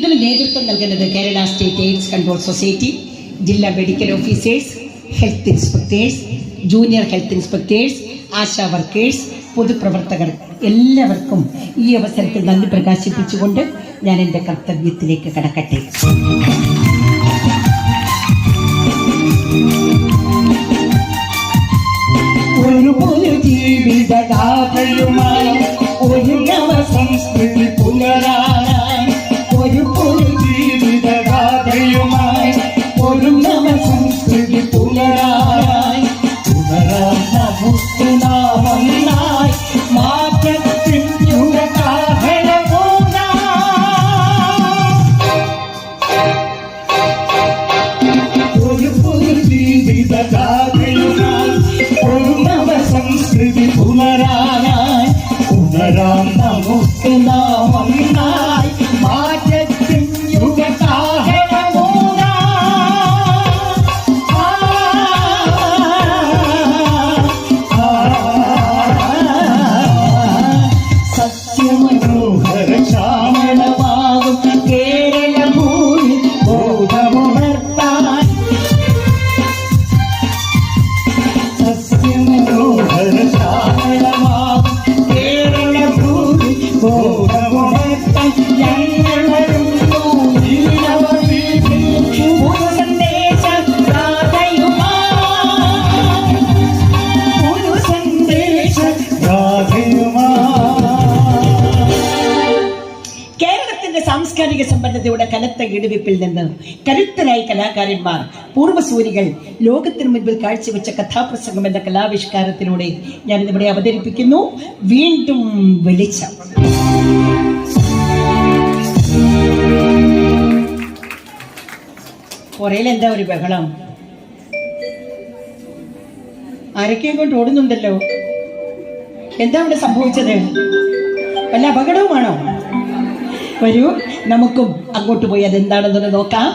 ഇതിന് നേതൃത്വം നൽകുന്നത് Kerala state AIDS control society, ജില്ലാ medical officers, health inspectors, junior health inspectors, ASHA workers, പൊതുപ്രവർത്തകർ എല്ലാവർക്കും ഈ അവസരത്തിൽ നന്ദി പ്രകാശിപ്പിച്ചുകൊണ്ട് ഞാൻ എൻ്റെ കർത്തവ്യത്തിലേക്ക് കടക്കട്ടെ. ഒരു ജീവിതഗാഥയുമായി ഒരു നവസംസ്കൃതി പുനരാനായി, ഒരു ജീവിതഗാഥയുമായി ഒരു നവസംസ്കൃതി പുനരാനായി, പുനരാൻ നമുക്ക് നാം ഒന്നായി മാറ്റത്തിൻ ഒരു ജീവിതഗാഥയുമായി ഒരു നവസംസ്കൃതി പുനരാനായി, പുനരാൻ നമുക്ക് നാം ഒന്നായി മാറ്റത്തിൻ സത്യമനോഹര ശ്യാമളമാകും കേരള ഭൂമി ബോധമുണർത്താൻ, സത്യമനോഹര ശ്യാമളമാകും കേരള ഭൂമി ബോധമുണർത്താൻ ഞങ്ങൾ വരുന്നു ഒരു സന്ദേശ ഗാഥയുമായി, ഒരു സന്ദേശ ഗാഥയുമായി. കേരളത്തിന്റെ സാംസ്കാരിക സമ്പന്നതയുടെ കനത്ത ഇടിവിപ്പിൽ നിന്ന് കരുത്തരായ കലാകാരന്മാർ, പൂർവ്വസൂരികൾ ലോകത്തിന് മുൻപിൽ കാഴ്ചവെച്ച കഥാപ്രസംഗം എന്ന കലാവിഷ്കാരത്തിലൂടെ ഞാൻ ഇവിടെ അവതരിപ്പിക്കുന്നു വീണ്ടും വെളിച്ചം. പുറയിൽ എന്താ ഒരു ബഹളം? ആരൊക്കെയും കൊണ്ട് ഓടുന്നുണ്ടല്ലോ. എന്താ ഇവിടെ സംഭവിച്ചത്? വല്ല അപകടവുമാണോ? വരൂ, നമുക്കും അങ്ങോട്ട് പോയി അതെന്താണെന്നൊന്ന് നോക്കാം.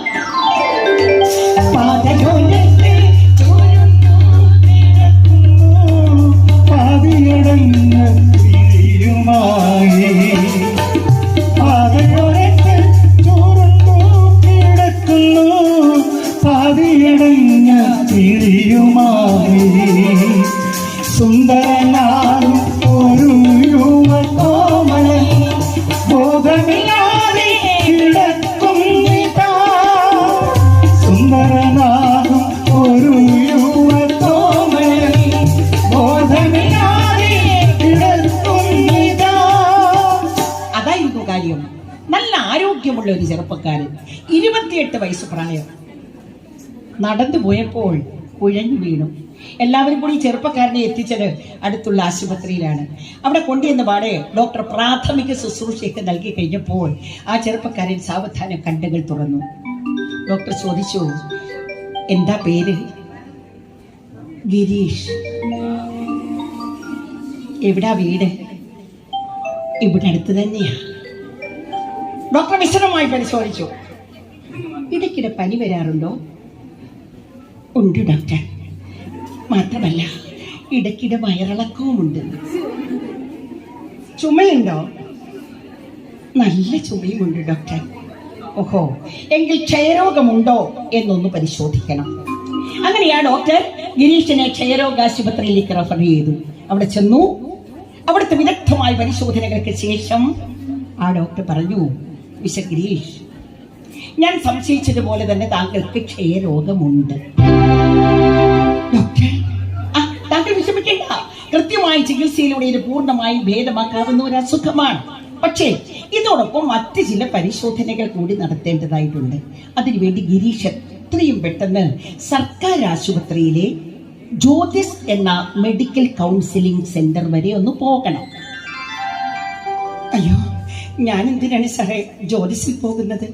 സുന്ദരനാകും ഒരു യുവകോമളൻ ബോധമില്ലാതെ കിടക്കുന്നിതാ, സുന്ദരനാകും ഒരു യുവകോമളൻ ബോധമില്ലാതെ കിടക്കുന്നിതാ. അതായിരുന്നു കാര്യം. നല്ല ആരോഗ്യമുള്ള ഒരു ചെറുപ്പക്കാരൻ, 28 വയസ്സ് പ്രായം. നടന്നു പോയപ്പോൾ കുഴഞ്ഞു വീണു. എല്ലാവരും കൂടി ചെറുപ്പക്കാരനെ എത്തിച്ചത് അടുത്തുള്ള ആശുപത്രിയിലാണ്. അവിടെ കൊണ്ടുവന്ന പാടെ ഡോക്ടർ പ്രാഥമിക ശുശ്രൂഷയൊക്കെ നൽകി കഴിഞ്ഞപ്പോൾ ആ ചെറുപ്പക്കാരൻ സാവധാനം കണ്ണുകൾ തുറന്നു. ഡോക്ടർ ചോദിച്ചു, എന്താ പേര്? ഗിരീഷ്. എവിടാ വീട്? ഇവിടെ അടുത്ത് തന്നെയാ. ഡോക്ടർ വിശദമായി പരിശോധിച്ചു. ഇടയ്ക്കിടെ പനി വരാറുണ്ടോ? ഉണ്ട് ഡോക്ടർ. മാത്രമല്ല ഇടയ്ക്കിടെ വയറിളക്കവുമുണ്ട്. ചുമയുണ്ടോ? നല്ല ചുമയുമുണ്ട് ഡോക്ടർ. ഓഹോ, എങ്കിൽ ക്ഷയരോഗമുണ്ടോ എന്നൊന്ന് പരിശോധിക്കണം. അങ്ങനെയാ ഡോക്ടർ ഗിരീഷിനെ ക്ഷയരോഗ ആശുപത്രിയിലേക്ക് റെഫർ ചെയ്തു. അവിടെ ചെന്നു. അവിടുത്തെ വിദഗ്ധമായ പരിശോധനകൾക്ക് ശേഷം ആ ഡോക്ടർ പറഞ്ഞു, മിസ്റ്റർ ഗിരീഷ്, ഞാൻ സംശയിച്ചതുപോലെ തന്നെ താങ്കൾക്ക് ക്ഷയരോഗമുണ്ട്. താങ്കൾ വിഷമിക്കേണ്ട. കൃത്യമായ ചികിത്സയിലൂടെ ഇത് പൂർണ്ണമായും ഭേദമാക്കാവുന്ന ഒരു അസുഖമാണ്. പക്ഷേ ഇതോടൊപ്പം മറ്റ് ചില പരിശോധനകൾ കൂടി നടത്തേണ്ടതായിട്ടുണ്ട്. അതിനുവേണ്ടി ഗിരീഷ് എത്രയും പെട്ടെന്ന് സർക്കാർ ആശുപത്രിയിലെ ജ്യോതിസ് എന്ന മെഡിക്കൽ കൗൺസിലിംഗ് സെന്റർ വരെ ഒന്ന് പോകണം. അയ്യോ, ഞാൻ എന്തിനാണ് സാറേ ജ്യോതിസിൽ പോകുന്നത്?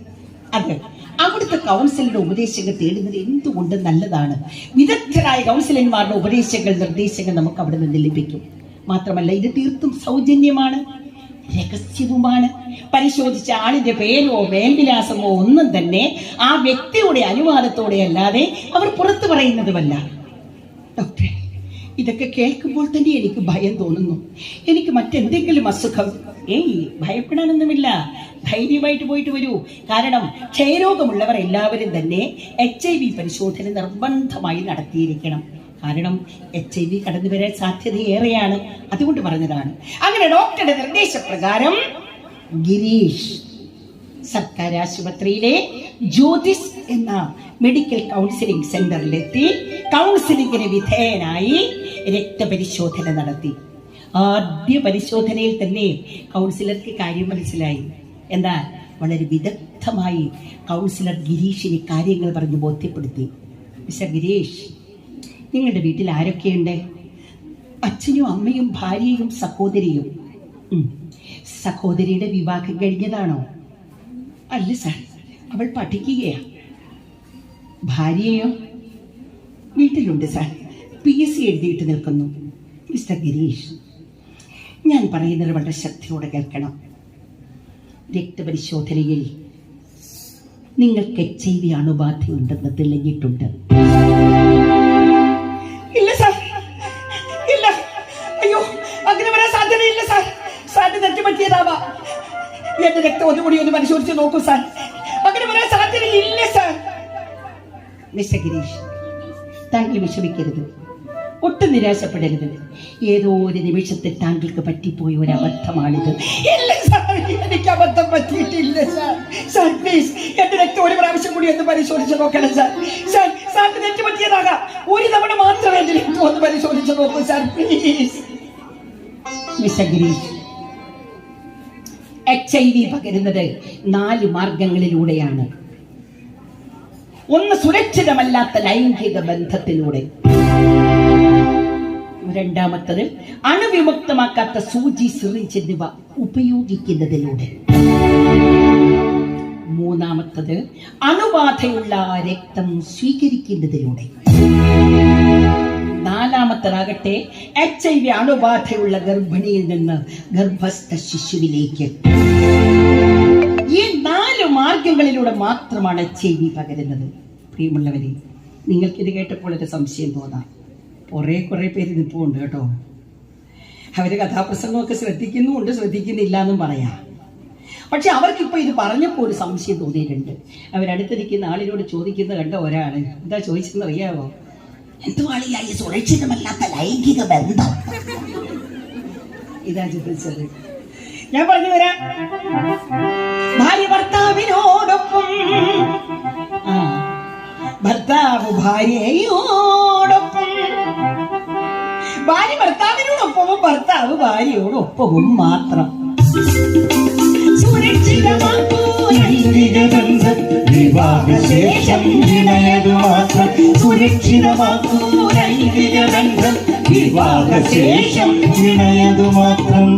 അത് അവിടുത്തെ കൗൺസിലിന്റെ ഉപദേശങ്ങൾ തേടുന്നത് എന്തുകൊണ്ട് നല്ലതാണ്. വിദഗ്ധരായ കൗൺസിലന്മാരുടെ ഉപദേശങ്ങൾ, നിർദ്ദേശങ്ങൾ നമുക്ക് അവിടെ നിന്ന് ലഭിക്കും. മാത്രമല്ല ഇത് തീർത്തും സൗജന്യമാണ്, രഹസ്യവുമാണ്. പരിശോധിച്ച ആളിന്റെ പേരോ മേൽവിലാസമോ ഒന്നും തന്നെ ആ വ്യക്തിയുടെ അനുവാദത്തോടെ അല്ലാതെ അവർ പുറത്തു പറയുന്നതുമല്ല. ഡോക്ടറെ, ഇതൊക്കെ കേൾക്കുമ്പോൾ തന്നെ എനിക്ക് ഭയം തോന്നുന്നു. എനിക്ക് മറ്റെന്തെങ്കിലും അസുഖം? ഭയപ്പെടാനൊന്നുമില്ല. ധൈര്യമായിട്ട് പോയിട്ട് വരൂ. കാരണം ക്ഷയരോഗമുള്ളവർ എല്ലാവരും തന്നെ HIV പരിശോധന നിർബന്ധമായി നടത്തിയിരിക്കണം. കാരണം HIV കടന്നു വരാൻ സാധ്യതയേറെയാണ്. അതുകൊണ്ട് പറഞ്ഞതാണ്. അങ്ങനെ ഡോക്ടറുടെ നിർദ്ദേശപ്രകാരം ഗിരീഷ് സർക്കാർ ആശുപത്രിയിലെ ജ്യോതിസ് എന്ന മെഡിക്കൽ കൗൺസിലിംഗ് സെന്ററിലെത്തി കൗൺസിലിംഗിന് വിധേയനായി രക്തപരിശോധന നടത്തി. ആദ്യ പരിശോധനയിൽ തന്നെ കൗൺസിലർക്ക് കാര്യം മനസ്സിലായി. എന്നാൽ വളരെ വിദഗ്ധമായി കൗൺസിലർ ഗിരീഷിന് കാര്യങ്ങൾ പറഞ്ഞ് ബോധ്യപ്പെടുത്തി. മിസ്റ്റർ ഗിരീഷ്, നിങ്ങളുടെ വീട്ടിൽ ആരൊക്കെയുണ്ട്? അച്ഛനും അമ്മയും ഭാര്യയും സഹോദരിയും. സഹോദരിയുടെ വിവാഹം കഴിഞ്ഞതാണോ? അല്ല സാർ, അവൾ പഠിക്കുകയാണ്. ഭാര്യയോ? വീട്ടിലുണ്ട് സാർ, PSC എഴുതിയിട്ട് നിൽക്കുന്നു. മിസ്റ്റർ ഗിരീഷ്, ഞാൻ പറയുന്നത് വളരെ ശ്രദ്ധയോടെ കേൾക്കണം. രക്തപരിശോധനയിൽ നിങ്ങൾക്ക് HIV അണുബാധയുണ്ടെന്ന് തെളിഞ്ഞിട്ടുണ്ട്. ഇല്ല സാർ, ഇല്ല. അയ്യോ, അങ്ങനെ വരാൻ സാധ്യതയില്ല സാർ. സാറിന് തെറ്റുപറ്റിയതാവാ. എന്റെ രക്തം ഒന്നുകൂടി ഒന്ന് പരിശോധിച്ച് നോക്കൂ സാർ. അങ്ങനെ വരാൻ സാധ്യതയില്ല സാർ. മിസ്റ്റർ ഗിരീഷ്, താങ്കൾ വിഷമിക്കരുത്, ഒട്ടും നിരാശപ്പെടരുത്. ഏതോ ഒരു നിമിഷത്തിൽ താങ്കൾക്ക് പറ്റിപ്പോയ ഒരു അബദ്ധമാണിത്. ഇല്ല സാർ, എനിക്ക് അബദ്ധം പറ്റിയിട്ടില്ല സാർ. സാർ പ്ലീസ്, എന്റെ രക്തം ഒരു പ്രാവശ്യം കൂടി ഒന്ന് പരിശോധിച്ച് നോക്കണം സാർ. സാർ, സാറിന് തെറ്റ് പറ്റിയതാകാം. ഒരു തവണ മാത്രമേ എന്റെ രക്തം ഒന്ന് പരിശോധിച്ച് നോക്കൂ sir please. Mister Girish, HIV പകരുന്നത് 4 മാർഗങ്ങളിലൂടെയാണ്. ഒന്ന്, സുരക്ഷിതമല്ലാത്ത ലൈംഗിക ബന്ധത്തിലൂടെ. രണ്ടാമത്തത്, അണുവിമുക്തമാക്കാത്ത സൂചി, സിറിഞ്ച് എന്നിവ ഉപയോഗിക്കുന്നതിലൂടെ. മൂന്നാമത്തത്, അണുബാധയുള്ള രക്തം സ്വീകരിക്കുന്നതിലൂടെ. നാലാമത്തതാകട്ടെ, HIV അണുബാധയുള്ള ഗർഭിണിയിൽ നിന്ന് ഗർഭസ്ഥ ശിശുവിലേക്ക്. ഈ 4 മാർഗങ്ങളിലൂടെ മാത്രമാണ് HIV പകരുന്നത്. പ്രിയമുള്ളവരെ, നിങ്ങൾക്കിത് കേട്ടപ്പോൾ ഒരു സംശയം തോന്നാം. കുറെ പേര് നിൽപ്പുണ്ട് കേട്ടോ. അവര് കഥാപ്രസംഗമൊക്കെ ശ്രദ്ധിക്കുന്നുമുണ്ട്, ശ്രദ്ധിക്കുന്നില്ല എന്നും പറയാം. പക്ഷെ അവർക്കിപ്പോ ഇത് പറഞ്ഞപ്പോൾ ഒരു സംശയം തോന്നിയിട്ടുണ്ട്. അവരടുത്തിരിക്കുന്ന ആളിനോട് ചോദിക്കുന്നത് കണ്ട ഒരാള് എന്താ ചോദിച്ചെന്ന് അറിയാവോ? എന്തുവാളിയാ ഈ സുരക്ഷിതമല്ലാത്ത ലൈംഗിക ബന്ധം? ഇതാ ചോദിച്ചത്. ഞാൻ പറഞ്ഞു തരാം. ഭാര്യ ഭർത്താവിനോടൊപ്പം, ഭർത്താവ് ഭാര്യയോടൊപ്പം, ഭാര്യ ഭർത്താവിനോടൊപ്പവും ഭർത്താവ് ഭാര്യയോടൊപ്പവും മാത്രം. സുരക്ഷിതമാക്കൂ ബന്ധം, വിവാഹശേഷം ഇണയതു മാത്രം. സുരക്ഷിതമാക്കൂ ബന്ധം, വിവാഹശേഷം ഇണയതു മാത്രം.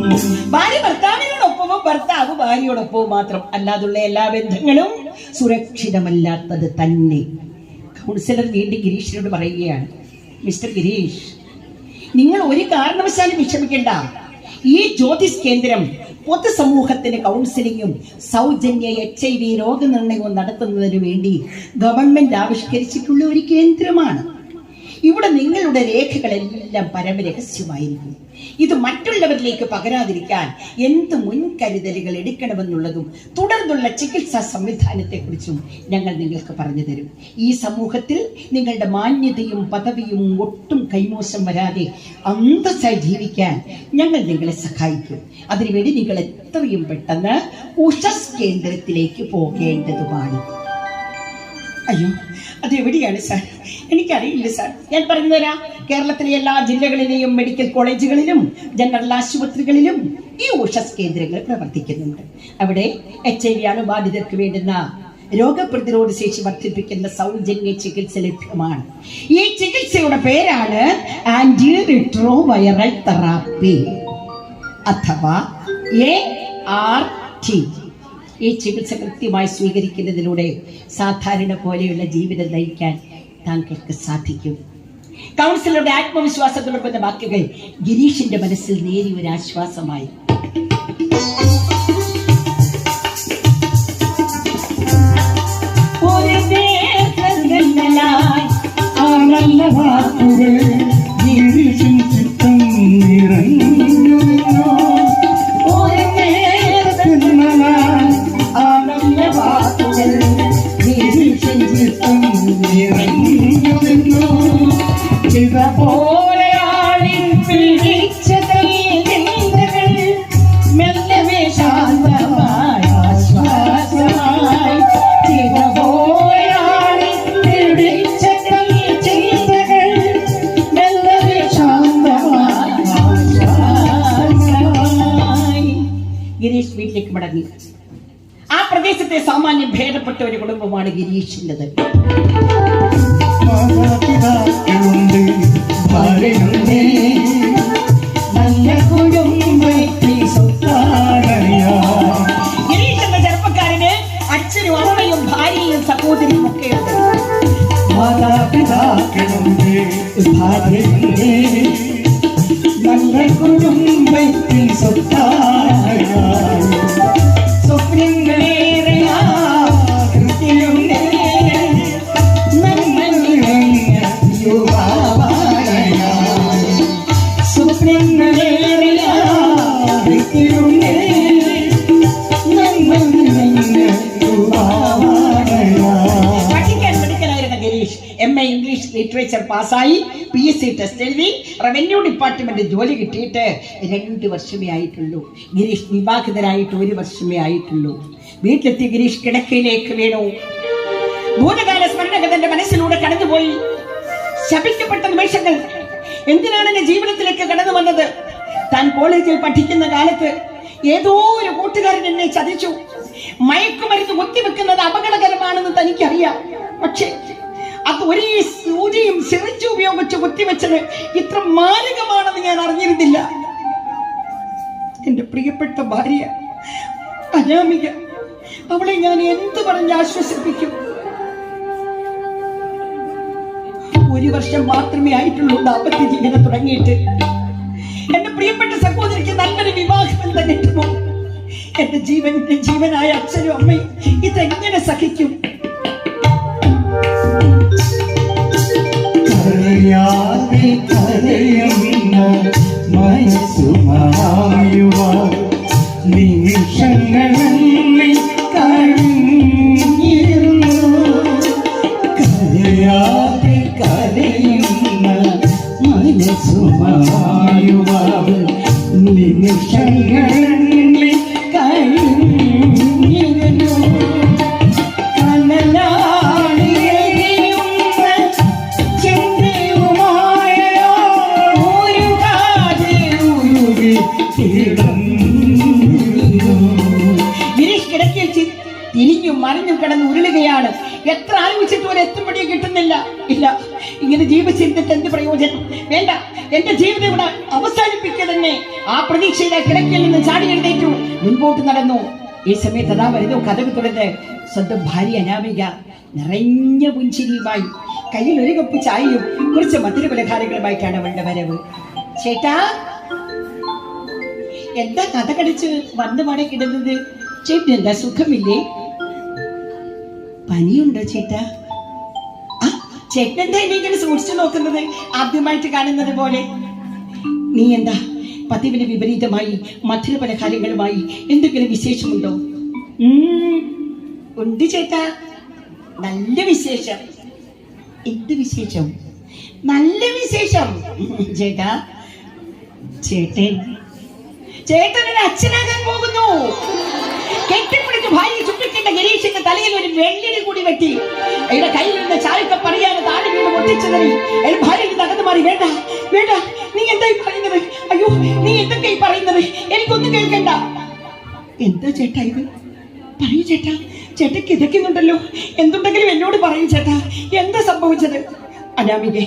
ഭാര്യ ഭർത്താവിനോടൊപ്പവും ഭർത്താവ് ഭാര്യയോടൊപ്പവും മാത്രം. അല്ലാതുള്ള എല്ലാ ബന്ധങ്ങളും സുരക്ഷിതമല്ലാത്തത് തന്നെ. കൗൺസിലർ വീണ്ടും ഗിരീഷിനോട് പറയുകയാണ്, മിസ്റ്റർ ഗിരീഷ്, നിങ്ങൾ ഒരു കാരണവശാലും വിഷമിക്കേണ്ട. ഈ ജ്യോതിസ് കേന്ദ്രം പൊതുസമൂഹത്തിന് കൗൺസിലിങ്ങും സൗജന്യ HIV രോഗനിർണയവും നടത്തുന്നതിന് വേണ്ടി ഗവൺമെന്റ് ആവിഷ്കരിച്ചിട്ടുള്ള ഒരു കേന്ദ്രമാണ്. ഇവിടെ നിങ്ങളുടെ രേഖകളെല്ലാം പരമരഹസ്യമായിരിക്കും. ഇത് മറ്റുള്ളവരിലേക്ക് പകരാതിരിക്കാൻ എന്ത് മുൻകരുതലുകൾ എടുക്കണമെന്നുള്ളതും തുടർന്നുള്ള ചികിത്സാ സംവിധാനത്തെക്കുറിച്ചും ഞങ്ങൾ നിങ്ങൾക്ക് പറഞ്ഞു തരും. ഈ സമൂഹത്തിൽ നിങ്ങളുടെ മാന്യതയും പദവിയും ഒട്ടും കൈമോശം വരാതെ അന്തസ്സായി ജീവിക്കാൻ ഞങ്ങൾ നിങ്ങളെ സഹായിക്കും. അതിനുവേണ്ടി നിങ്ങൾ എത്രയും പെട്ടെന്ന് ഉഷസ് കേന്ദ്രത്തിലേക്ക് പോകേണ്ടതുമാണ്. അയ്യോ, അതെവിടെയാണ് സാർ? എനിക്കറിയില്ല സാർ. ഞാൻ പറഞ്ഞു തരാം. കേരളത്തിലെ എല്ലാ ജില്ലകളിലെയും മെഡിക്കൽ കോളേജുകളിലും ജനറൽ ആശുപത്രികളിലും ഈ ഉഷസ് കേന്ദ്രങ്ങൾ പ്രവർത്തിക്കുന്നുണ്ട്. അവിടെ HIV അണുബാധിതർക്ക് വേണ്ടുന്ന രോഗപ്രതിരോധ ശേഷി വർദ്ധിപ്പിക്കുന്ന സൗജന്യ ചികിത്സ ലഭ്യമാണ്. ഈ ചികിത്സയുടെ പേരാണ് ആന്റി റിട്രോവൈറൽ തെറാപ്പി അഥവാ ART. ഈ ചികിത്സ കൃത്യമായി സ്വീകരിക്കുന്നതിലൂടെ സാധാരണ പോലെയുള്ള ജീവിതം നയിക്കാൻ താങ്കൾക്ക് സാധിക്കും. കൗൺസിലറുടെ ആത്മവിശ്വാസത്തോടൊപ്പം വാക്കുകൾ ഗിരീഷിന്റെ മനസ്സിൽ നേരിയ ഒരു ആശ്വാസമായി. സാമാന്യം ഭേദപ്പെട്ട ഒരു കുടുംബമാണ് ഗിരീഷിൻ്റെത്. ഗിരീഷ് എന്ന ചെറുപ്പക്കാരന് അച്ഛനും അമ്മയും ഭാര്യയും സഹോദരിയും ഒക്കെയുണ്ട്. മാതാപിതാക്കളുണ്ട്, ഭാര്യയുണ്ട്, നല്ല കുടുംബത്തിൽ സ്വത്തായി സ്വപ്നങ്ങളേറെ ആകൃതിയുണ്ട്, നമ്മൾ യുവാവായ സ്വപ്നങ്ങളേറെ ആകൃതിയുണ്ട്, നമ്മൾ MA ഇംഗ്ലീഷ് ലിറ്ററേച്ചർ പാസ്സായി PSC ടെസ്റ്റ് എഴുതി റവന്യൂ ഡിപ്പാർട്ട്മെന്റ് ജോലി കിട്ടിയിട്ട് 2 വർഷമേ ആയിട്ടുള്ളൂ. ഗിരീഷ് വിവാഹിതരായിട്ട് 1 വർഷമേ ആയിട്ടുള്ളൂ. വീട്ടിലെത്തി ഗിരീഷ് കിടക്കയിലേക്ക് വീണു. ഭൂതകാല സ്മരണകൾ തന്റെ മനസ്സിലൂടെ കടന്നുപോയി. ശപിക്കപ്പെട്ട നിമിഷങ്ങൾ. എന്തിനാണ് എന്റെ ജീവിതത്തിലേക്ക് കടന്നു വന്നത്? താൻ കോളേജിൽ പഠിക്കുന്ന കാലത്ത് ഏതോ ഒരു കൂട്ടുകാരൻ എന്നെ ചതിച്ചു. മയക്കുമരുന്ന് കുത്തിവെക്കുന്നത് അപകടകരമാണെന്ന് തനിക്കറിയാം. പക്ഷേ അത് ഒരേ സൂചിയും സിറിഞ്ചും ഉപയോഗിച്ച് കുത്തിവെച്ചത് ഇത്ര മാരകമാണെന്ന് ഞാൻ അറിഞ്ഞിരുന്നില്ല. എന്റെ പ്രിയപ്പെട്ട ഭാര്യ അനാമിക, അവളെ ഞാൻ എന്ത് പറഞ്ഞ് ആശ്വസിപ്പിക്കും? 1 വർഷം മാത്രമേ ആയിട്ടുള്ളൂ ദാമ്പത്യ ജീവിതം തുടങ്ങിയിട്ട്. എന്റെ പ്രിയപ്പെട്ട സഹോദരിക്ക് നല്ലൊരു വിവാഹം തന്നെ കിട്ടുമോ? എന്റെ ജീവനായ അച്ഛനും അമ്മയും ഇതെങ്ങനെ സഹിക്കും? കരയുന്ന മനസ്സുമായുവ നിമിഷങ്ങളിൽ കഴിഞ്ഞിരുന്നു, കരയാതെ കരയുന്ന മനസ്സുമായുവ നിമിഷങ്ങളിൽ കഴിഞ്ഞിരുന്നു. ഗിരീഷ് കിടക്കയിൽ തിരിഞ്ഞും മറിഞ്ഞും കിടന്ന് ഉരുളുകയാണ്. എത്ര ആലോചിച്ചിട്ട് ഒരു എത്തുമ്പടിയും കിട്ടുന്നില്ല. ഇല്ല, ഇങ്ങനെ ജീവിച്ചിരുന്നിട്ട് എന്ത് പ്രയോജനം? വേണ്ട, എന്റെ ജീവിതം ഇവിടെ അവസാനിപ്പിക്കുക തന്നെ. ആ പ്രതീക്ഷയിലെ കിടക്കയിൽ നിന്ന് ചാടി എഴുന്നേറ്റു മുൻപോട്ട് നടന്നു. ഈ സമയത്ത് അതാ വരുന്നു കഥക് തുറന്ന് സ്വന്തം ഭാര്യ അനാമിക നിറഞ്ഞ പുഞ്ചിരിയുമായി കയ്യിൽ 1 കപ്പ് ചായയും കുറച്ച് മധുര പലഹാരങ്ങളുമായിട്ടാണ് അവളുടെ വരവ്. ചേട്ടാ, എന്താ കഥ കടിച്ച് വന്ന് മട കിടന്നത്? ചേട്ടൻ എന്താ സുഖമില്ലേ? പനിയുണ്ടോ ചേട്ടാ? ചേട്ടൻ എന്താ ഇങ്ങനെ സൂക്ഷിച്ചു നോക്കുന്നത്? ആദ്യമായിട്ട് കാണുന്നത് പോലെ. നീ എന്താ പതിവിന് വിപരീതമായി മധുര പലഹാരങ്ങളുമായി എന്തെങ്കിലും വിശേഷമുണ്ടോ? ഉണ്ട് ചേട്ടാ, നല്ല വിശേഷം. എന്ത് വിശേഷം? നല്ല വിശേഷം ചേട്ടാ. ചേട്ടനൊരു അച്ഛനാകാൻ പോകുന്നു. കെട്ടിപ്പിടിച്ച് ഭാര്യ ചുറ്റിക്കിട്ട ഗിരീഷിന്റെ തലയിൽ ഒരു വെള്ളിടി കൂടി വെട്ടി. അയാളുടെ കയ്യിൽ നിന്ന് ചായക്കപ്പ് അറിയാതെ താഴെ വീണ് പൊട്ടിച്ചതറി. അയാൾ ഭാര്യയ്ക്ക് തകർന്നു മാറി. വേണ്ട വേണ്ട, നീ എന്തായി പറയുന്നത്? അയ്യോ, നീ എന്തൊക്കെ പറയുന്നത്? എനിക്കൊന്നും കേൾക്കണ്ട. എന്താ ചേട്ടാ ഇത്? പറയൂ ചേട്ടാ. ചേട്ടൻ കിതയ്ക്കുന്നുണ്ടല്ലോ. എന്തുണ്ടെങ്കിലും എന്നോട് പറയൂ ചേട്ടാ. എന്താ സംഭവിച്ചത്? അനാമികെ,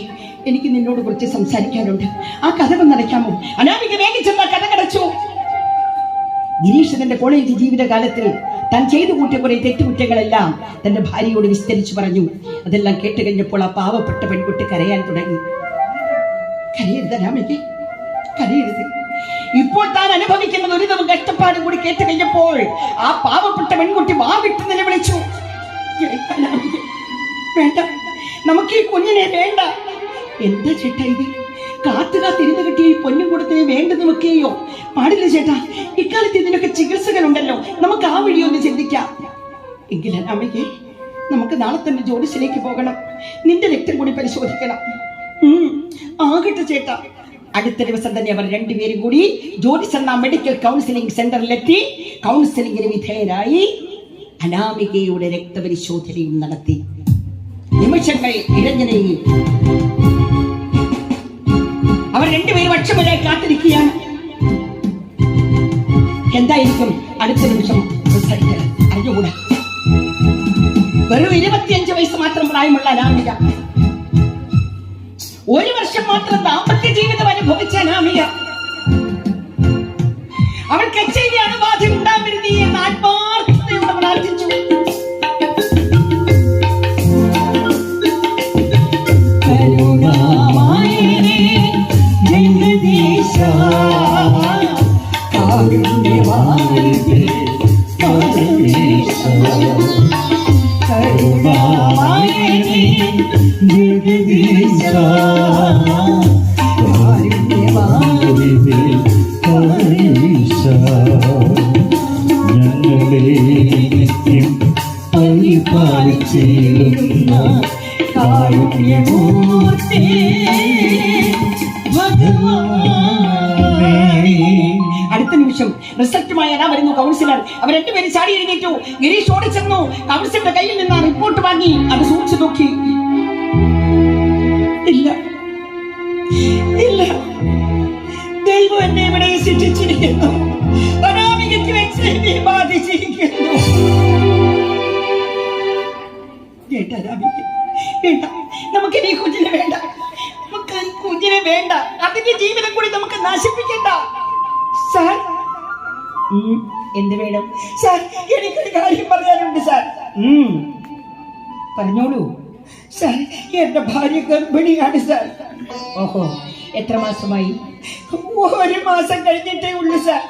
എനിക്ക് നിന്നോട് കുറച്ച് സംസാരിക്കാനുണ്ട്. ആ കഥ ഒന്നടയ്ക്കാമോ? അനാമിക വേഗം ചെന്ന കഥ കടച്ചു. ഗിരീഷ് തന്റെ കോളേജ് ജീവിതകാലത്തിൽ താൻ ചെയ്തു കൂട്ടിയ കുറെ തെറ്റുകുറ്റങ്ങളെല്ലാം തന്റെ ഭാര്യയോട് വിസ്തരിച്ചു പറഞ്ഞു. അതെല്ലാം കേട്ട് കഴിഞ്ഞപ്പോൾ ആ പാവപ്പെട്ട പെൺകുട്ടി കരയാൻ തുടങ്ങി. കരയരുത് അനാമികെ, കരയരുത്. ഇപ്പോൾ താൻ അനുഭവിക്കുന്ന ദുരിതവും കഷ്ടപ്പാടും കൂടി കേട്ട് കഴിഞ്ഞപ്പോൾ ആ പാവപ്പെട്ട പെൺകുട്ടി വാവിട്ട് നിലവിളിച്ചു. വേണ്ട, നമുക്ക് ഈ കുഞ്ഞിനെ വേണ്ട. എന്താ ചേട്ടാ ഇത്? കാത്തുകാത്തിരുന്ന് കിട്ടിയ ഈ പൊന്നും കൊടുത്തേ വേണ്ടെന്ന് വെക്കുകയോ? പാടില്ല ചേട്ടാ. ഇക്കാലത്ത് ഇതിനൊക്കെ ചികിത്സകളുണ്ടല്ലോ. നമുക്ക് ആ വഴി ഒന്ന് ചിന്തിക്കാം. എങ്കിൽ അമ്മയ്ക്ക് നമുക്ക് നാളെ തന്നെ ജ്യോതിഷിലേക്ക് പോകണം. നിന്റെ രക്തം കൂടി പരിശോധിക്കണം. ആകട്ടെ ചേട്ടാ. അടുത്ത ദിവസം തന്നെ അവർ 2 പേരും കൂടി ജ്യോതിഷ മെഡിക്കൽ കൗൺസിലിംഗ് സെന്ററിലെത്തി കൗൺസിലിംഗിന് വിധേയരായി. അനാമികയുടെ രക്തപരിശോധനയും നടത്തി. നിമിഷങ്ങൾ ഇഴഞ്ഞു നീങ്ങി. അവർ 2 പേരും അക്ഷമരായി കാത്തിരിക്കുകയാണ്. എന്തായിരിക്കും അടുത്ത നിമിഷം അറിഞ്ഞുകൂടാ. മാത്രം പ്രായമുള്ള അനാമിക, 1 വർഷം മാത്രം ദാമ്പത്യ ജീവിതം അനുഭവിച്ച അനാമിക, അവൾക്ക് HIV അണുബാധ ഉണ്ടാവരുതേ എന്ന് ആത്മാർത്ഥതയോടെ പ്രാർത്ഥിച്ചു. കരുണാമയനേ ജഗദീശ, കാരുണ്യവാരിധി പരമേശ, കരുണാമയനേ ജഗദീശ, കാരുണ്യവാരിധി പരമേശ, ഞങ്ങളെ നിത്യം പരിപാലിച്ചിടുന്ന കാരുണ്യമൂർത്തി ഭഗവാനേ. അടുത്ത നിമിഷം റിസൾട്ടുമായി അതാ വരുന്നു കൗൺസിലർ. അവർ രണ്ടുപേരും ചാടി എഴുന്നേറ്റു. ഗിരീഷ് ഓടിച്ചെന്നു. കൗൺസിലറുടെ കയ്യിൽ നിന്ന് ആ റിപ്പോർട്ട് വാങ്ങി അത് സൂക്ഷിച്ചു നോക്കി. ഇല്ല ഇല്ല, ദൈവം എന്നെ ഇവിടെ ശിക്ഷിച്ചിരിക്കുന്നു. അനാമികയ്ക്ക് HIV ബാധിച്ചിരിക്കുന്നു. വേണ്ട അനാമിക, വേണ്ട, നമുക്കിനി ഈ കുഞ്ഞിനെ വേണ്ട, നമുക്ക് ഈ കുഞ്ഞിനെ വേണ്ട. അതിന്റെ ജീവിതം കൂടി നമുക്ക് നശിപ്പിക്കണ്ട. സാർ, എന്ത് വേണം സാർ? എനിക്കൊരു കാര്യം പറയാനുണ്ട് സാർ. പറഞ്ഞോളൂ സാർ. എന്റെ ഭാര്യ ഗർഭിണിയാണ് സാർ. ഓഹോ, എത്ര മാസമായി? 1 മാസം കഴിഞ്ഞിട്ടേ ഉള്ളൂ സാർ.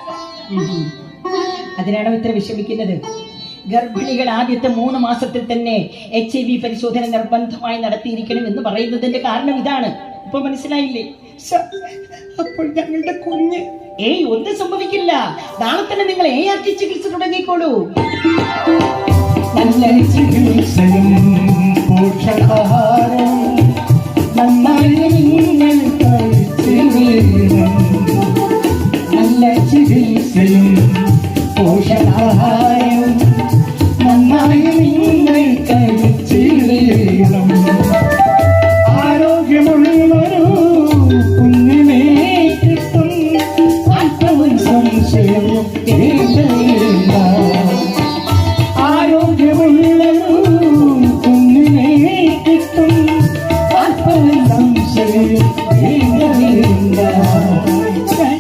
അതിനാണോ ഇത്ര വിഷമിക്കുന്നത്? ഗർഭിണികൾ ആദ്യത്തെ 3 മാസത്തിൽ തന്നെ HIV പരിശോധന നിർബന്ധമായി നടത്തിയിരിക്കണം എന്ന് പറയുന്നതിന്റെ കാരണം ഇതാണ്. ഇപ്പൊ മനസ്സിലായില്ലേ? അപ്പോൾ ഞങ്ങളുടെ കുഞ്ഞ് ഒന്നും സംഭവിക്കില്ല. നാളെ തന്നെ നിങ്ങൾ ART ചികിത്സ തുടങ്ങിക്കോളൂ. നല്ല ചികിത്സയും പോഷകാഹാരം നന്നായി നിങ്ങൾ കഴിച്ചിടണം. നല്ല ചികിത്സയും പോഷകാഹാരം നന്നായി നിങ്ങൾ കഴിച്ചിടണം. ആരോഗ്യമുള്ളൊരു കുഞ്ഞിനെ കിട്ടും, അല്പവും സംശയം വേണ്ടയില്ല. ആരോഗ്യമുള്ളൊരു കുഞ്ഞിനെ കിട്ടും, അല്പവും സംശയം വേണ്ടയില്ല. സാർ,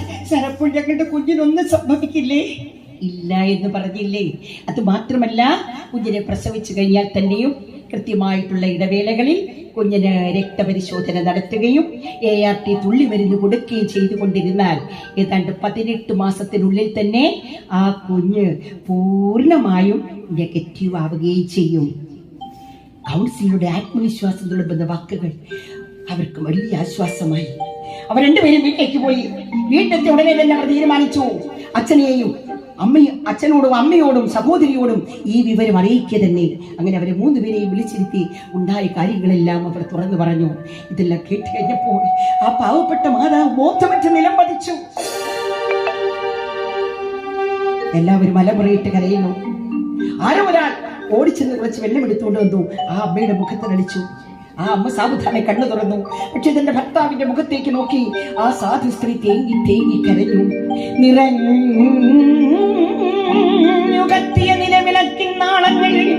അപ്പോൾ ഞങ്ങളുടെ കുഞ്ഞിനൊന്നും സംഭവിക്കില്ലേ? ഇല്ല എന്ന് പറഞ്ഞില്ലേ? അത് മാത്രമല്ല, കുഞ്ഞിനെ പ്രസവിച്ചു കഴിഞ്ഞാൽ തന്നെയും കൃത്യമായിട്ടുള്ള ഇടവേളകളിൽ കുഞ്ഞിന് രക്തപരിശോധന നടത്തുകയും ART തുള്ളി മരുന്ന് കൊടുക്കുകയും ചെയ്തുകൊണ്ടിരുന്നാൽ ഏതാണ്ട് 18 മാസത്തിനുള്ളിൽ തന്നെ ആ കുഞ്ഞ് പൂർണ്ണമായും നെഗറ്റീവ് ആവുകയും ചെയ്യും. കൗൺസിലറുടെ ആത്മവിശ്വാസം തുളുമ്പുന്ന വാക്കുകൾ അവർക്ക് വലിയ ആശ്വാസമായി. അവർ രണ്ടുപേരും വീട്ടിലേക്ക് പോയി. വീട്ടിലെത്തി ഉടനെ തന്നെ അവർ തീരുമാനിച്ചു അച്ഛനെയും അച്ഛനോടും അമ്മയോടും സഹോദരിയോടും ഈ വിവരം അറിയിക്കുക തന്നെ. അങ്ങനെ അവരെ 3 പേരെയും വിളിച്ചിരുത്തി ഉണ്ടായ കാര്യങ്ങളെല്ലാം അവർ തുറന്നു പറഞ്ഞു. ഇതെല്ലാം കേട്ട് കഴിഞ്ഞപ്പോൾ ആ പാവപ്പെട്ട മാതാവ് ബോധമറ്റ് നിലം പതിച്ചു. എല്ലാവരും അലമുറയിട്ട് കരയുന്നു. ആരോ ഒരാൾ ഓടിച്ചെന്ന് കുറച്ച് വെള്ളം എടുത്തുകൊണ്ട് വന്നു. ആ അമ്മയുടെ മുഖത്തിനടിച്ചു. ആ അമ്മ സാവധാനം കണ്ണു തുറന്നു. പക്ഷെ തന്റെ ഭർത്താവിന്റെ മുഖത്തേക്ക് നോക്കി ആ സാധു സ്ത്രീ തേങ്ങി തേങ്ങി കരഞ്ഞു. നിറഞ്ഞുകത്തിയ നിലവിളക്കിൻ നാളങ്ങളിൽ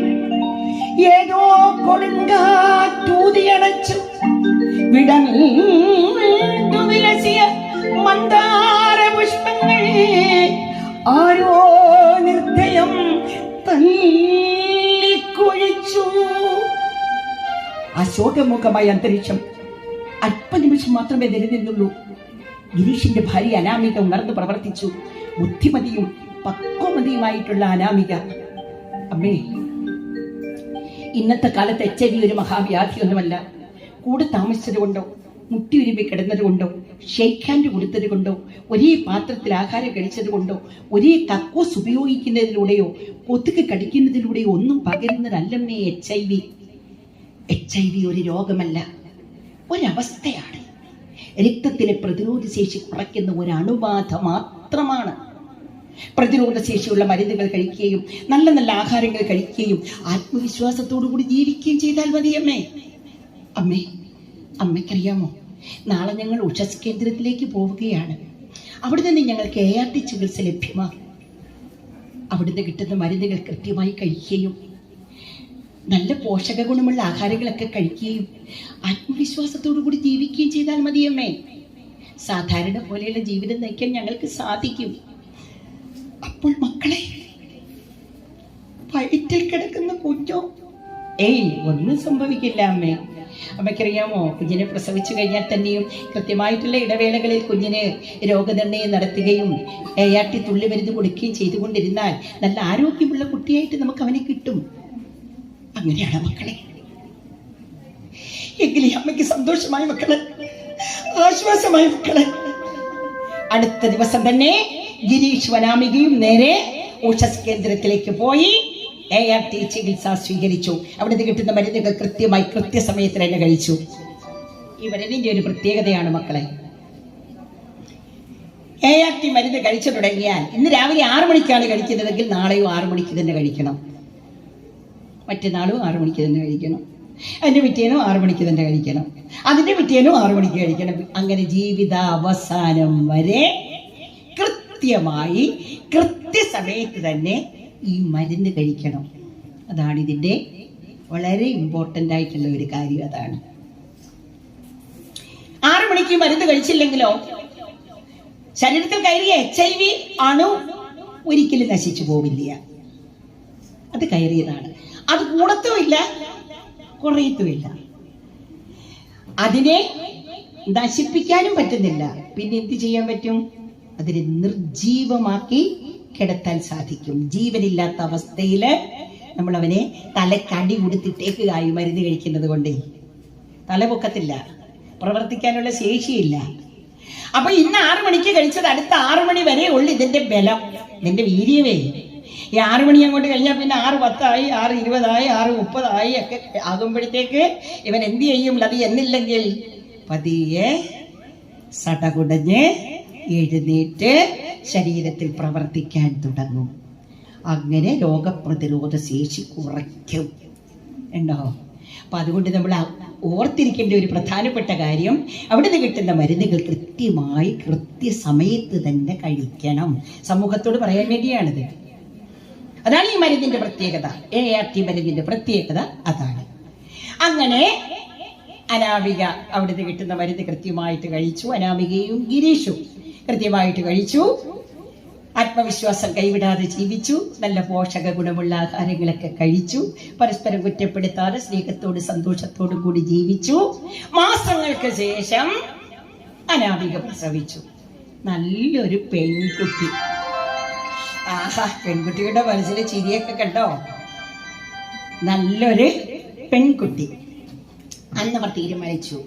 ഏതോ കൊടുങ്കാറ്റൂതിയടച്ചു വിടർന്നു വിലസിയ മന്ദാര പുഷ്പങ്ങൾ ആരോ നിർദ്ദയം തല്ലിക്കൊഴിച്ചു. ആ ശോകമുഖമായ അന്തരീക്ഷം അല്പനിമിഷം മാത്രമേ നിലനിന്നുള്ളൂ. ഗിരീഷിന്റെ ഭാര്യ അനാമിക ഉണർന്ന് പ്രവർത്തിച്ചു. ബുദ്ധിമതിയും പക്വമതിയുമായിട്ടുള്ള അനാമിക, അമ്മേ, ഇന്നത്തെ കാലത്ത് HIV ഒരു മഹാവ്യാധിയൊന്നുമല്ല. കൂടെ താമസിച്ചത് കൊണ്ടോ, മുട്ടിയുരുമ്പി കിടന്നത് കൊണ്ടോ, ഷെയ്ക്ക് ഹാൻഡ് കൊടുത്തത് കൊണ്ടോ, ഒരേ പാത്രത്തിൽ ആഹാരം കഴിച്ചത് കൊണ്ടോ, ഒരേ കക്കൂസ് ഉപയോഗിക്കുന്നതിലൂടെയോ കൊതുക് കടിക്കുന്നതിലൂടെയോ ഒന്നും പകരുന്നതല്ലമ്മേ HIV. HIV ഒരു രോഗമല്ല, ഒരവസ്ഥയാണ്. രക്തത്തിലെ പ്രതിരോധ ശേഷി കുറയ്ക്കുന്ന ഒരു അണുബാധ മാത്രമാണ്. പ്രതിരോധ ശേഷിയുള്ള മരുന്നുകൾ കഴിക്കുകയും നല്ല നല്ല ആഹാരങ്ങൾ കഴിക്കുകയും ആത്മവിശ്വാസത്തോടു കൂടി ജീവിക്കുകയും ചെയ്താൽ മതി അമ്മേ. അമ്മേ, അമ്മയ്ക്കറിയാമോ, നാളെ ഞങ്ങൾ ഉഷസ് കേന്ദ്രത്തിലേക്ക് പോവുകയാണ്. അവിടെ നിന്ന് ഞങ്ങൾക്ക് ART ചികിത്സ ലഭ്യമാണ്. അവിടുന്ന് കിട്ടുന്ന മരുന്നുകൾ കൃത്യമായി കഴിക്കുകയും നല്ല പോഷക ഗുണമുള്ള ആഹാരങ്ങളൊക്കെ കഴിക്കുകയും ആത്മവിശ്വാസത്തോടു കൂടി ജീവിക്കുകയും ചെയ്താൽ മതിയമ്മേ. സാധാരണ പോലെയുള്ള ജീവിതം നയിക്കാൻ ഞങ്ങൾക്ക് സാധിക്കും. അപ്പോൾ മക്കളെ, വയറ്റിൽ കിടക്കുന്ന കുഞ്ഞോ ഒന്നും സംഭവിക്കില്ല അമ്മേ. അമ്മയ്ക്കറിയാമോ, കുഞ്ഞിനെ പ്രസവിച്ചു കഴിഞ്ഞാൽ തന്നെയും കൃത്യമായിട്ടുള്ള ഇടവേളകളിൽ കുഞ്ഞിന് രോഗനിർണയം നടത്തുകയും ART തുള്ളി മരുന്ന് കൊടുക്കുകയും ചെയ്തുകൊണ്ടിരുന്നാൽ നല്ല ആരോഗ്യമുള്ള കുട്ടിയായിട്ട് നമുക്ക് അവനെ കിട്ടും. അങ്ങനെയാണ് മക്കളെ. എങ്കിലും അമ്മയ്ക്ക് സന്തോഷമായി മക്കളെ, ആശ്വാസമായി മക്കളെ. അടുത്ത ദിവസം തന്നെ ഗിരീഷ് വനാമികയും നേരെ ഉഷസ് കേന്ദ്രത്തിലേക്ക് പോയി ART ചികിത്സ സ്വീകരിച്ചു. അവിടുന്ന് കിട്ടുന്ന മരുന്നുകൾ കൃത്യമായി കൃത്യസമയത്ത് തന്നെ കഴിച്ചു. ഈ മരുന്നിന്റെ ഒരു പ്രത്യേകതയാണ് മക്കളെ, ART മരുന്ന് കഴിച്ചു തുടങ്ങിയാൽ ഇന്ന് രാവിലെ 6 മണിക്കാണ് കഴിക്കുന്നതെങ്കിൽ നാളെയും 6 മണിക്ക് തന്നെ കഴിക്കണം, മറ്റന്നാളും 6 മണിക്ക് തന്നെ കഴിക്കണം, അതിന്റെ പിറ്റേനും 6 മണിക്ക് തന്നെ കഴിക്കണം, അതിന്റെ പിറ്റേനും 6 മണിക്ക് കഴിക്കണം. അങ്ങനെ ജീവിത അവസാനം വരെ കൃത്യമായി കൃത്യസമയത്ത് തന്നെ ഈ മരുന്ന് കഴിക്കണം. അതാണ് ഇതിന്റെ വളരെ ഇമ്പോർട്ടൻ്റ് ആയിട്ടുള്ള ഒരു കാര്യം. അതാണ് 6 മണിക്ക് മരുന്ന് കഴിച്ചില്ലെങ്കിലോ ശരീരത്തിൽ കയറിയ HIV അണു ഒരിക്കലും നശിച്ചു പോവില്ല. അത് കയറിയതാണ്, അത് കൂടത്തുമില്ല കുറയത്തുമില്ല, അതിനെ നശിപ്പിക്കാനും പറ്റുന്നില്ല. പിന്നെ എന്ത് ചെയ്യാൻ പറ്റും? അതിനെ നിർജീവമാക്കി കിടത്താൻ സാധിക്കും. ജീവനില്ലാത്ത അവസ്ഥയിൽ നമ്മൾ അവനെ തലക്കടി കൊടുത്തിട്ടേക്കായി മരുന്ന് കഴിക്കുന്നത് കൊണ്ടേ തല പൊക്കത്തില്ല, പ്രവർത്തിക്കാനുള്ള ശേഷിയില്ല. അപ്പൊ ഇന്ന് 6 മണിക്ക് കഴിച്ചത് അടുത്ത 6 മണി വരെ ഉള്ളു ഇതിന്റെ ബലം, ഇതിന്റെ വീര്യമേ. ഈ 6 മണി അങ്ങോട്ട് കഴിഞ്ഞാൽ പിന്നെ 6:10 6:20 6:30 ഒക്കെ ആകുമ്പോഴത്തേക്ക് ഇവൻ എന്ത് ചെയ്യും? അത് എന്നില്ലെങ്കിൽ പതിയെ സടകുടഞ്ഞ് എഴുന്നേറ്റ് ശരീരത്തിൽ പ്രവർത്തിക്കാൻ തുടങ്ങും. അങ്ങനെ രോഗപ്രതിരോധ ശേഷി കുറയ്ക്കും. ഉണ്ടോ? അപ്പൊ അതുകൊണ്ട് നമ്മൾ ഓർത്തിരിക്കേണ്ട ഒരു പ്രധാനപ്പെട്ട കാര്യം, അവിടെ നിന്ന് കിട്ടുന്ന മരുന്നുകൾ കൃത്യമായി കൃത്യസമയത്ത് തന്നെ കഴിക്കണം. സമൂഹത്തോട് പറയാൻ വേണ്ടിയാണിത്. അതാണ് ഈ മരുന്നിന്റെ പ്രത്യേകത. ART മരുന്നിന്റെ പ്രത്യേകത അതാണ്. അങ്ങനെ അനാമിക അവിടുന്ന് കിട്ടുന്ന മരുന്ന് കൃത്യമായിട്ട് കഴിച്ചു. അനാമികയും ഗിരീഷും കൃത്യമായിട്ട് കഴിച്ചു. ആത്മവിശ്വാസം കൈവിടാതെ ജീവിച്ചു. നല്ല പോഷക ഗുണമുള്ള ആഹാരങ്ങളൊക്കെ കഴിച്ചു. പരസ്പരം കുറ്റപ്പെടുത്താതെ സ്നേഹത്തോട് സന്തോഷത്തോടും കൂടി ജീവിച്ചു. മാസങ്ങൾക്ക് ശേഷം അനാമിക പ്രസവിച്ചു. നല്ലൊരു പെൺകുട്ടി. ആഹാ, പെൺകുട്ടിയുടെ മനസ്സിലെ ചിരിയൊക്കെ കണ്ടോ? നല്ലൊരു പെൺകുട്ടി. അന്നവർ തീരുമാനിച്ചു,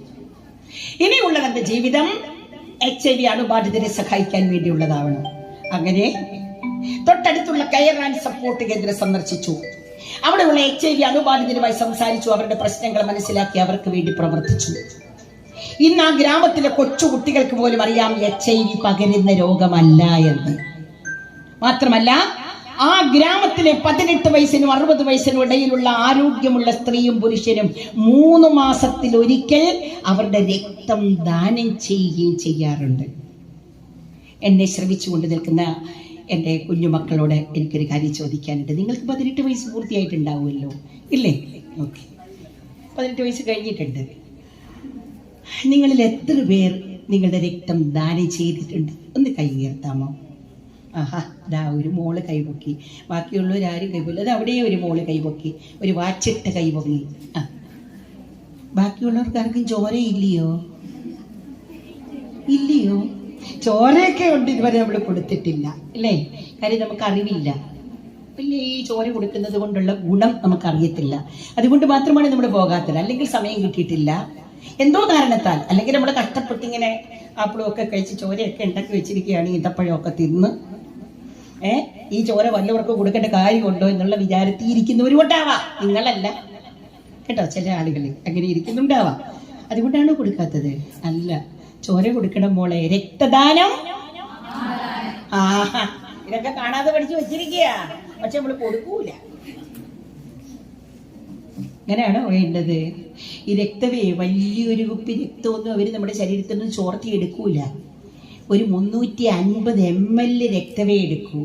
ഇനിയുള്ളവന്റെ ജീവിതം HIV അണുബാധിതരെ സഹായിക്കാൻ വേണ്ടിയുള്ളതാവണം. അങ്ങനെ തൊട്ടടുത്തുള്ള കെയർ ആൻഡ് സപ്പോർട്ട് കേന്ദ്രം സന്ദർശിച്ചു. അവിടെയുള്ള HIV അണുബാധിതരുമായി സംസാരിച്ചു. അവരുടെ പ്രശ്നങ്ങൾ മനസ്സിലാക്കി അവർക്ക് വേണ്ടി പ്രവർത്തിച്ചു. ഇന്ന് ആ ഗ്രാമത്തിലെ കൊച്ചു കുട്ടികൾക്ക് പോലും അറിയാം HIV പകരുന്ന രോഗമല്ല എന്ന്. മാത്രമല്ല, ആ ഗ്രാമത്തിലെ 18 വയസ്സിനും 60 വയസ്സിനും ഇടയിലുള്ള ആരോഗ്യമുള്ള സ്ത്രീയും പുരുഷനും 3 മാസത്തിലൊരിക്കൽ അവരുടെ രക്തം ദാനം ചെയ്യുകയും ചെയ്യാറുണ്ട്. എന്നെ ശ്രമിച്ചുകൊണ്ട് നിൽക്കുന്ന എൻ്റെ കുഞ്ഞുമക്കളോട് എനിക്കൊരു കാര്യം ചോദിക്കാനുണ്ട്. നിങ്ങൾക്ക് 18 വയസ്സ് പൂർത്തിയായിട്ടുണ്ടാവുമല്ലോ, ഇല്ലേ? ഓക്കെ, 18 വയസ്സ് കഴിഞ്ഞിട്ടുണ്ട്. നിങ്ങളിൽ എത്ര പേർ നിങ്ങളുടെ രക്തം ദാനം ചെയ്തിട്ടുണ്ട്? ഒന്ന് കൈ ഉയർത്താമോ? ആഹാ, ഇതാ ഒരു മോള് കൈപൊക്കി. ബാക്കിയുള്ളവരാരും കൈപൊക്കി. അത് അവിടെ ഒരു മോള് കൈപൊക്കി, ഒരു വാച്ചിട്ട കൈപൊങ്ങി. ആ, ബാക്കിയുള്ളവർക്ക് ആർക്കും ചോരയില്ലയോ? ഇല്ലയോ? ചോരയൊക്കെ ഉണ്ട്, ഇതുവരെ നമ്മൾ കൊടുത്തിട്ടില്ല, അല്ലേ? കാര്യം നമുക്ക് അറിവില്ല, പിന്നെ ഈ ചോര കൊടുക്കുന്നത് കൊണ്ടുള്ള ഗുണം നമുക്കറിയത്തില്ല. അതുകൊണ്ട് മാത്രമാണ് നമ്മൾ പോകാത്തത്. അല്ലെങ്കിൽ സമയം കിട്ടിയിട്ടില്ല, എന്തോ കാരണത്താൽ. അല്ലെങ്കിൽ നമ്മൾ കഷ്ടപ്പെട്ടിങ്ങനെ ആപ്പിളും ഒക്കെ കഴിച്ച് ചോരയൊക്കെ ഉണ്ടാക്കി വെച്ചിരിക്കുകയാണ്, ഈത്തപ്പഴമൊക്കെ തിന്ന് ഈ ചോര വല്ലവർക്ക് കൊടുക്കേണ്ട കാര്യമുണ്ടോ എന്നുള്ള വിചാരത്തിൽ ഇരിക്കുന്നവരുകൊണ്ടാവാം. നിങ്ങളല്ല കേട്ടോ, ചില ആളുകൾ അങ്ങനെ ഇരിക്കുന്നുണ്ടാവാം. അതുകൊണ്ടാണ് കൊടുക്കാത്തത്. അല്ല, ചോര കൊടുക്കണം മോളെ, രക്തദാനം. ആഹാ, ഇതൊക്കെ കാണാതെ പഠിച്ചു വെച്ചിരിക്കുക, പക്ഷെ നമ്മൾ കൊടുക്കൂല. അങ്ങനെയാണോ വേണ്ടത്? ഈ രക്തമേ, വലിയൊരു കുപ്പി രക്തമൊന്നും അവർ നമ്മുടെ ശരീരത്തിൽ നിന്ന് ചോർത്തിയെടുക്കൂല. ഒരു 350 ml രക്തമേ എടുക്കൂ.